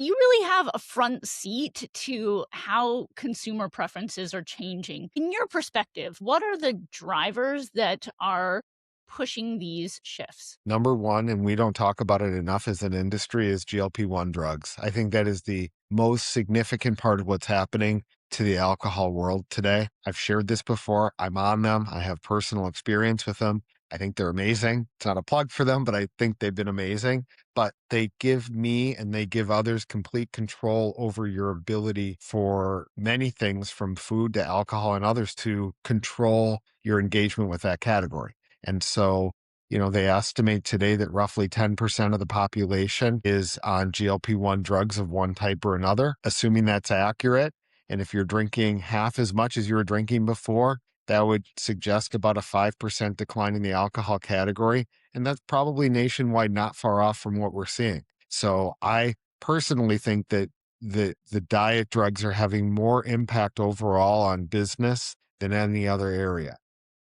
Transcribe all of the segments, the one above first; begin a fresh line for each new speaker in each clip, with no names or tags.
you really have a front seat to how consumer preferences are changing. In your perspective, what are the drivers that are pushing these shifts?
Number one, and we don't talk about it enough as an industry, is GLP-1 drugs. I think that is the most significant part of what's happening to the alcohol world today. I've shared this before. I'm on them. I have personal experience with them. I think they're amazing. It's not a plug for them, but I think they've been amazing. But they give me and they give others complete control over your ability for many things from food to alcohol and others to control your engagement with that category. And so they estimate today that roughly 10% of the population is on GLP-1 drugs of one type or another, assuming that's accurate. And if you're drinking half as much as you were drinking before, that would suggest about a 5% decline in the alcohol category. And that's probably nationwide not far off from what we're seeing. So I personally think that the diet drugs are having more impact overall on business than any other area.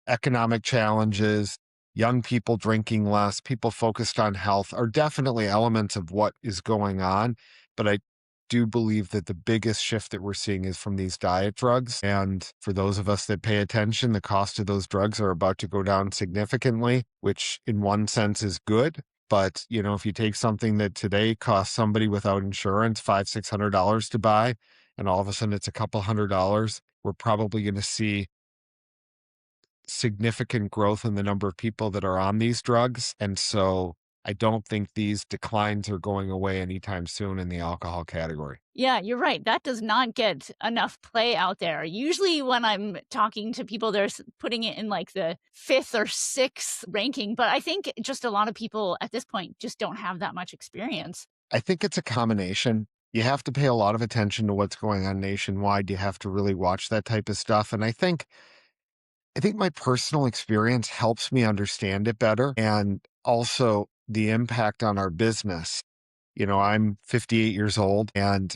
Economic challenges, young people drinking less, people focused on health are definitely elements of what is going on. But I do believe that the biggest shift that we're seeing is from these diet drugs. And for those of us that pay attention, the cost of those drugs are about to go down significantly, which in one sense is good. But, if you take something that today costs somebody without insurance $500-600 to buy, and all of a sudden it's a couple $100, we're probably going to see significant growth in the number of people that are on these drugs. And so I don't think these declines are going away anytime soon in the alcohol category.
Yeah, you're right. That does not get enough play out there. Usually, when I'm talking to people, they're putting it in like the fifth or sixth ranking. But I think just a lot of people at this point just don't have that much experience.
I think it's a combination. You have to pay a lot of attention to what's going on nationwide. You have to really watch that type of stuff. And I think my personal experience helps me understand it better and also the impact on our business. I'm 58 years old and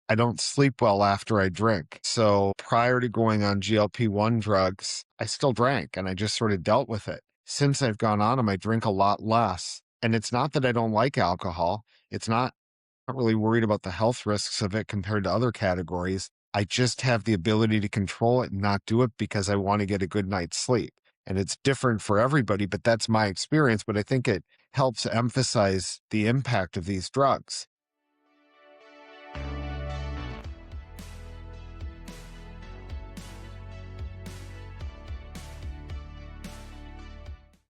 I don't sleep well after I drink. So prior to going on GLP-1 drugs, I still drank and I just sort of dealt with it. Since I've gone on them, I drink a lot less. And it's not that I don't like alcohol. It's not really worried about the health risks of it compared to other categories. I just have the ability to control it and not do it because I want to get a good night's sleep. And it's different for everybody, but that's my experience. But I think it helps emphasize the impact of these drugs.